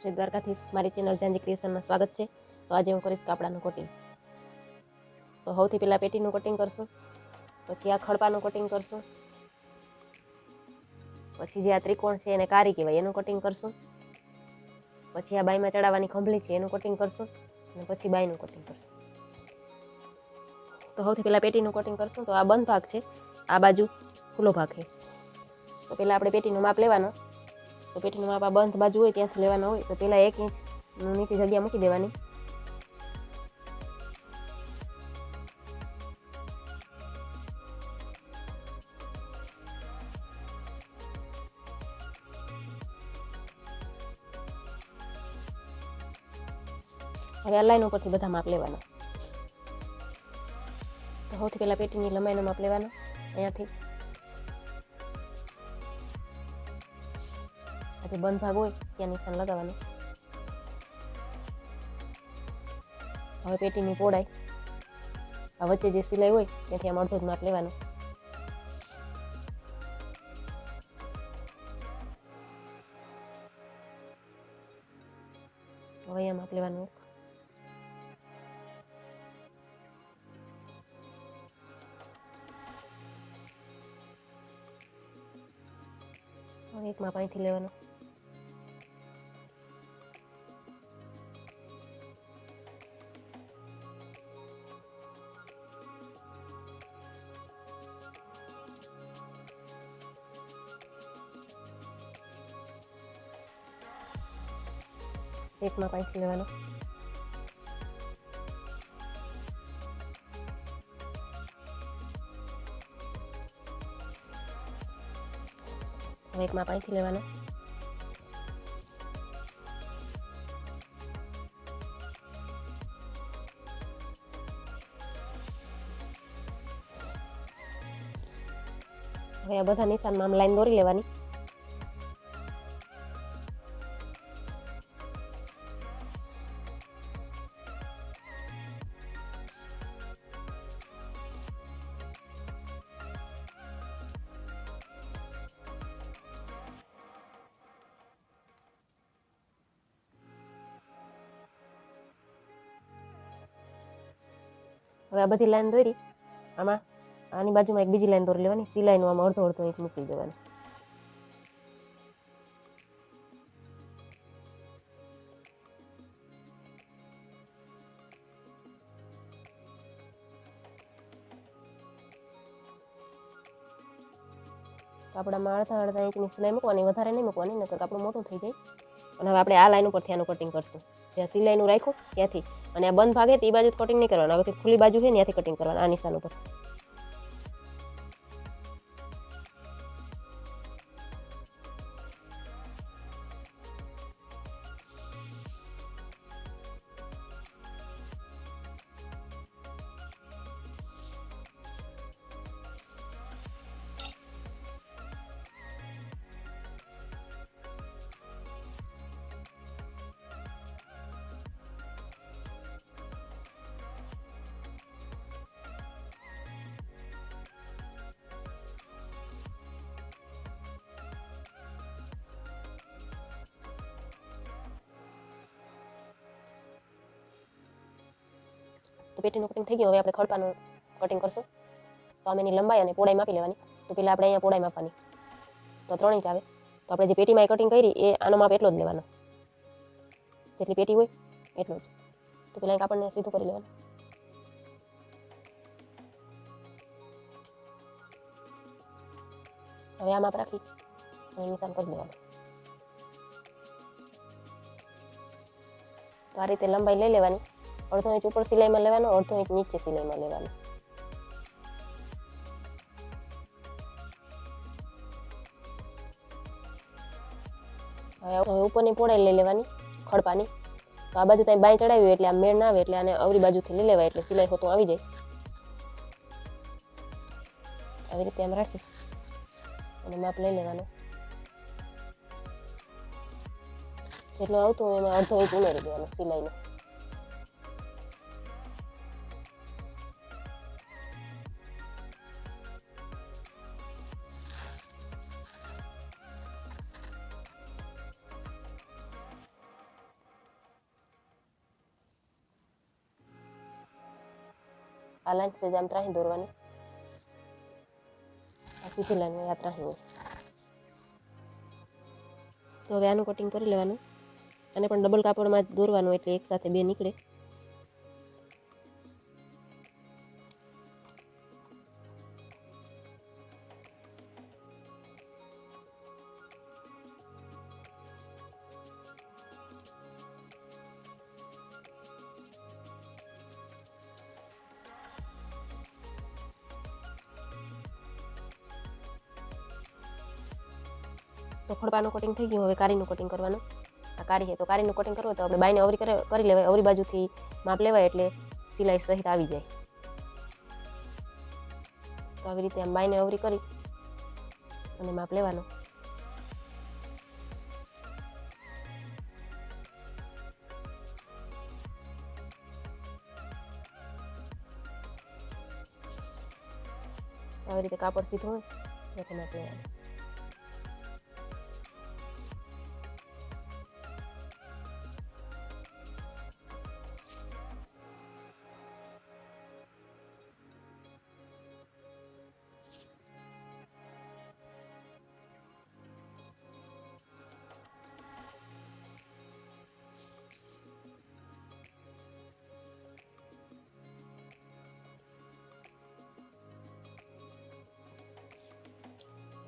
જય દ્વારકાધીશ, મારી ચેનલ જાંજી ક્રિએશનમાં સ્વાગત છે. તો આજે હું કરીશ કાપડાનું કટિંગ. તો સૌથી પહેલાં પેટીનું કટિંગ કરશું, પછી આ ખડપાનું કટિંગ કરશું, પછી જે આ ત્રિકોણ છે એને કારી કહેવાય એનું કટિંગ કરશું, પછી આ બાઈમાં ચડાવવાની ખંભળી છે એનું કટિંગ કરશું, અને પછી બાઈનું કટિંગ કરશું. તો સૌથી પહેલાં પેટીનું કટિંગ કરશું. તો આ બંધ ભાગ છે, આ બાજુ ખુલ્લો ભાગ છે. તો પહેલાં આપણે પેટીનું માપ લેવાનો. તો પેટીનું માપ આ બંધ બાજુ હોય ત્યાંથી લેવાનો હોય. તો પહેલાં 1 ઇંચનું નીચે જગ્યા મૂકી દેવાની. હવે આ લાઈન ઉપરથી બધા માપ લેવાના. તો સૌથી પહેલાં પેટીની લંબાઈનું માપ લેવાનું. અહીંયાથી આ જે બંધ ભાગ હોય ત્યાં નિશાન લગાવવાનું. હવે પેટીની પહોળાઈ, આ વચ્ચે જે સિલાઈ હોય ત્યાંથી આમ અડધો જ માપ લેવાનું. હવે અહીંયા માપ લેવાનું. હવે એક માપ અહીંથી લેવાનું. એક માપ અહીંથી લેવાનું. હવે એક માપ અહીંથી લેવાનું. હવે આ બધા નિશાનમાં આમ લાઈન દોરી લેવાની. હવે આ બધી લાઈન દોરી, આમાં આની બાજુમાં એક બીજી લાઈન દોરી લેવાની. સિલાઈનું આમાં અડધો ઇંચ મૂકી દેવાનું. કાપડામાં અડધા ઇંચની સિલાઈ મૂકવાની, વધારે નહીં મૂકવાની, નકર કાપડું મોટું થઈ જાય. અને હવે આપણે આ લાઈન ઉપરથી આનું કટિંગ કરશું. જ્યાં સિલાઈનું રાખ્યું ત્યાંથી, અને આ બંધ ભાગે તે બાજુ કટિંગ નહીં કરવાનું. આગળથી ખુલ્લી બાજુ છે ત્યાંથી કટિંગ કરવાનું, આ નિશાન ઉપર. તો પેટીનું કટિંગ થઈ ગયું. હવે આપણે ખડપાનું કટિંગ કરશું. તો આમ એની લંબાઈ અને પહોળાઈ માપી લેવાની. તો પહેલાં આપણે અહીંયા પહોળાઈ માપવાની. તો 3 ઇંચ આવે. તો આપણે જે પેટીમાં કટિંગ કરી એ આનો માપ એટલો જ લેવાનો, જેટલી પેટી હોય એટલો જ. તો પહેલાં કાપડને સીધું કરી લેવાનું. હવે આ માપ રાખી અને નિશાન કરી દેવાનું. તો આ રીતે લંબાઈ લઈ લેવાની. અડધો ઇંચ ઉપર સિલાઈમાં લેવાનો, અડધો ઇંચ નીચે સિલાઈમાં લેવાનો. હવે ઉપરની પહોળાઈ લઈ લેવાની ખડપાની. તો આ બાજુ ત્યાં બાઈ ચડાવી હોય એટલે આ મેળ ના આવે, એટલે આને અવરી બાજુથી લઈ લેવાય, એટલે સિલાઈ હોતું આવી જાય. આવી રીતે આમ રાખી અને માપ લઈ લેવાનું. જેટલું આવતું હોય એમાં અડધો ઇંચ ઉમેરી દેવાનો સિલાઈનો. આ લાઈન સેજ આમ ત્રાહી દોરવાની, આ સીધી લાઈન હોય, આ ત્રાહી હોય. તો હવે આનું કટિંગ કરી લેવાનું, અને પણ ડબલ કાપડમાં જ દોરવાનું એટલે એક સાથે બે નીકળે. તો ખડપાનું કટિંગ થઈ ગયું, હવે કારીનું કટિંગ કરવાનું. આ કારી છે તો કારીનું કટિંગ કરવું તો આપણે બાયને અવરી કરી લેવાય, અવરી બાજુથી માપ લેવાય એટલે સિલાઈ સહિત આવી જાય. તો આવી રીતે આમ બાયને અવરી કરી અને માપ લેવાનું. આવી રીતે કાપડ સીધું હોય એટલે માપ લેવાનું.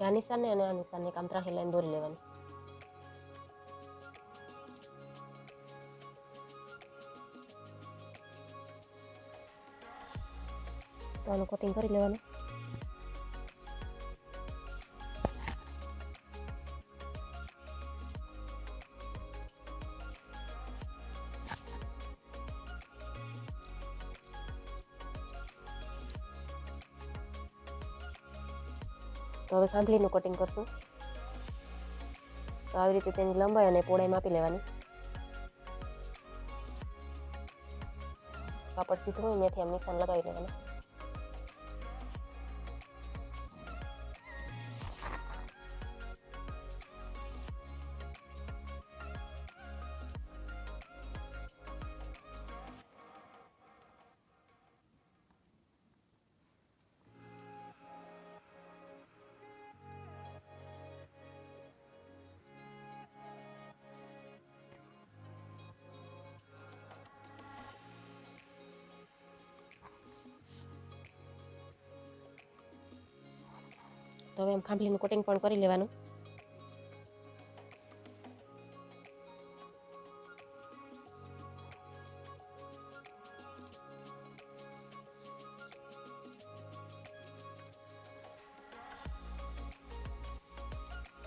આ નિશાનને અને આ નિશાનને આમ ત્રાહી લાઈન દોરી લેવાની. તો આનું કટિંગ કરી લેવાનું. તો હવે સાંભળીનું કટિંગ કરશું. તો આવી રીતે તેની લંબાઈ અને પહોળાઈ માપી લેવાની. કાપડ સીધું હોય ત્યાંથી આમ નિશાન લગાવી લેવાનું. તો હવે એમ ખાંભલીનું કટિંગ પણ કરી લેવાનું.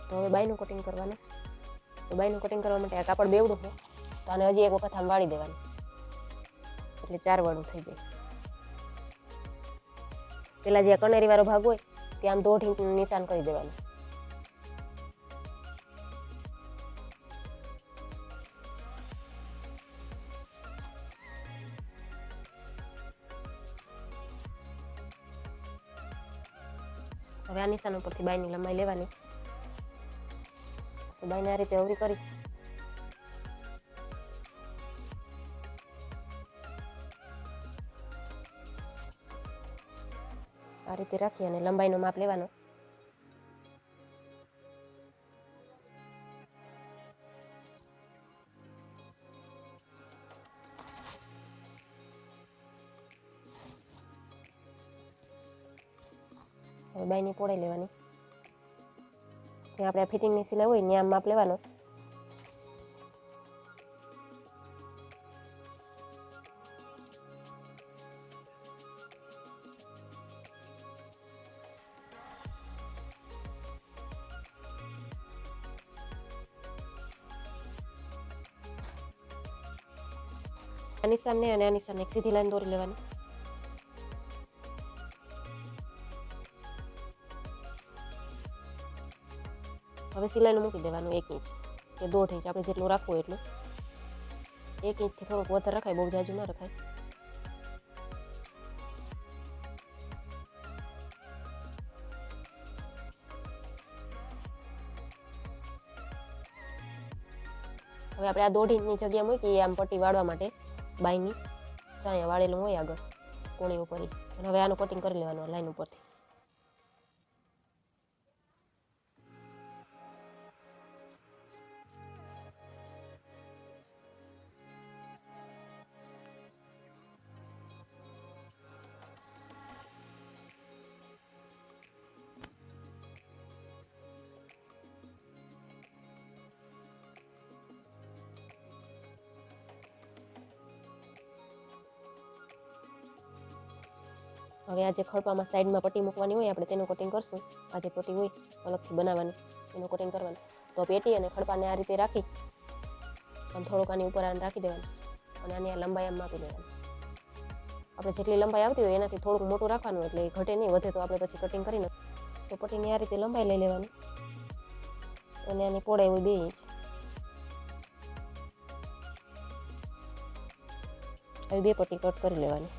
તો હવે બાયનું કટિંગ કરવાનું. તો બાયનું કટિંગ કરવા માટે આ કાપડ બેવડું છે તો આને હજી એક વખત આમ વાળી દેવાનું એટલે 4 વાળું થઈ જાય. પેલા જે કનેરી વાળો ભાગ હોય ત્યાં આમ 1.5 ઇંચનું નિશાન કરી દેવાનું. હવે આ નિશાન ઉપરથી બાયની લંબાઈ લેવાની. તો બાયને આ રીતે અવરી કરી આ રીતે રાખી અને લંબાઈનું માપ લેવાનું. હવે બાયની પહોળાઈ લેવાની. જે આપણે ફિટિંગની સિલાઈ હોય ત્યાં માપ લેવાનો. આ નિશાનને અને આ નિશાનને એક સીધી લાઈન દોરી લેવાની. હવે સિલાઈનું મૂકી દેવાનું 1 ઇંચ કે 1.5 ઇંચ, આપણે જેટલું રાખવું એટલું. 1 ઇંચથી થોડુંક વધારે રખાય, બહુ જાજુ ના રખાય. હવે આપણે આ 1.5 ઇંચની જગ્યા મૂકી આમ પટ્ટી વાળવા માટે બાયની, અહીંયા વાળેલું હોય આગળ કોણી ઉપર. અને હવે આનું કટિંગ કરી લેવાનું લાઈન ઉપરથી. હવે આ જે ખડપામાં સાઈડમાં પટ્ટી મૂકવાની હોય આપણે તેનું કટિંગ કરશું. આ જે પટ્ટી હોય અલગથી બનાવવાની એનું કટિંગ કરવાનું. તો પેટી અને ખડપાને આ રીતે રાખી આમ થોડુંક આની ઉપર આને રાખી દેવાનું અને આની આ લંબાઈ આમ માપી લેવાની. આપણે જેટલી લંબાઈ આવતી હોય એનાથી થોડુંક મોટું રાખવાનું એટલે ઘટે નહીં, વધે તો આપણે પછી કટિંગ કરીને. તો પટ્ટીની આ રીતે લંબાઈ લઈ લેવાની અને આની પહોળાઈ હોય 2 ઇંચ. આવી 2 પટ્ટી કટ કરી લેવાની.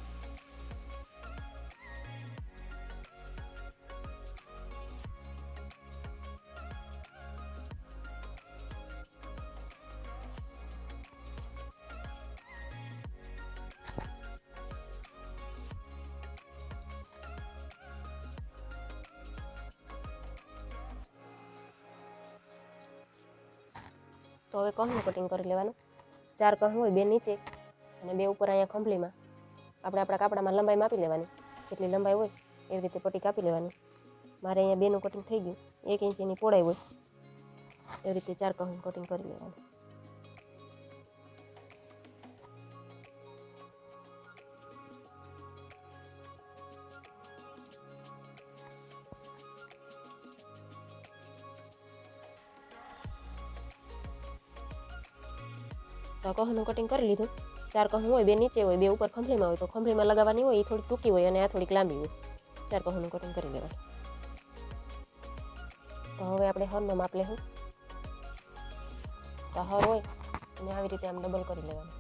તો હવે કહનું કટિંગ કરી લેવાનું. 4 કહું હોય, 2 નીચે અને 2 ઉપર અહીંયા ખંભલીમાં. આપણે આપણા કાપડામાં લંબાઈ માપી લેવાની, જેટલી લંબાઈ હોય એવી રીતે પટ્ટી કાપી લેવાની. મારે અહીંયા 2નું કટિંગ થઈ ગયું, 1 ઇંચ એની પહોળાઈ હોય એવી રીતે 4 કહું કટિંગ કરી લેવાનું. તો કહનું કટિંગ કરી લીધું. 4 કહું હોય, 2 નીચે હોય, 2 ઉપર ખંભલીમાં હોય. તો ખંભલીમાં લગાવવાની હોય એ થોડી ટૂંકી હોય અને આ થોડીક લાંબી હોય. 4 કહુંનું કટિંગ કરી લેવાનું. તો હવે આપણે હરનો માપ લેવું. તો હર હોય અને આવી રીતે આમ ડબલ કરી લેવાનું,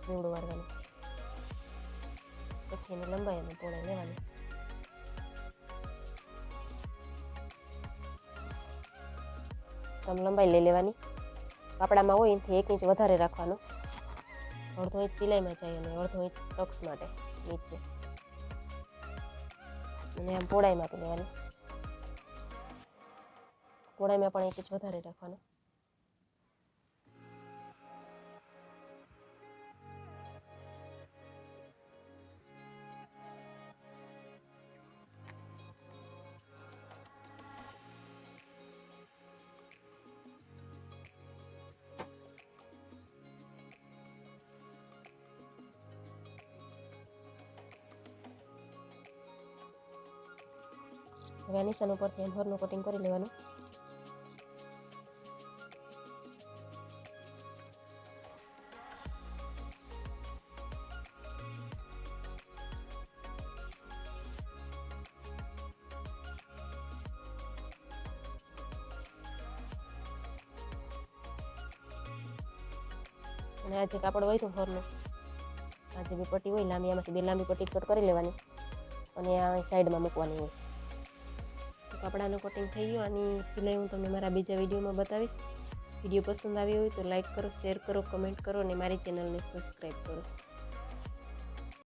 બેવડું વાળવાનું. પછી એની લંબાઈ અને પહોળાઈ લેવાની. તો આમ લંબાઈ લઈ લેવાની. કાપડામાં હોય એનાથી 1 ઇંચ વધારે રાખવાનો. અડધો ઇંચ સિલાઈમાં જાય અને અડધો ઇંચ ટક્સ માટે નીચે. અને આમ પહોળાઈ માપી લેવાની. પહોળાઈમાં પણ 1 ઇંચ વધારે રાખવાનો. હવે આ નિશાન ઉપરથી આમ હરનું કટિંગ કરી લેવાનું. અને આ જે કાપડ હોય તો હરનું, આ જે 2 પટ્ટી હોય લાંબી, આમાંથી 2 લાંબી પટ્ટી કટ કરી લેવાની અને આ સાઈડમાં મૂકવાની હોય. કપડાનું કટિંગ થઈ ગયું. આની સિલાઈ હું તમને મારા બીજા વિડીયોમાં બતાવીશ. વિડીયો પસંદ આવ્યો હોય તો લાઈક કરો, શેર કરો, કમેન્ટ કરો અને મારી ચેનલને સબસ્ક્રાઈબ કરો.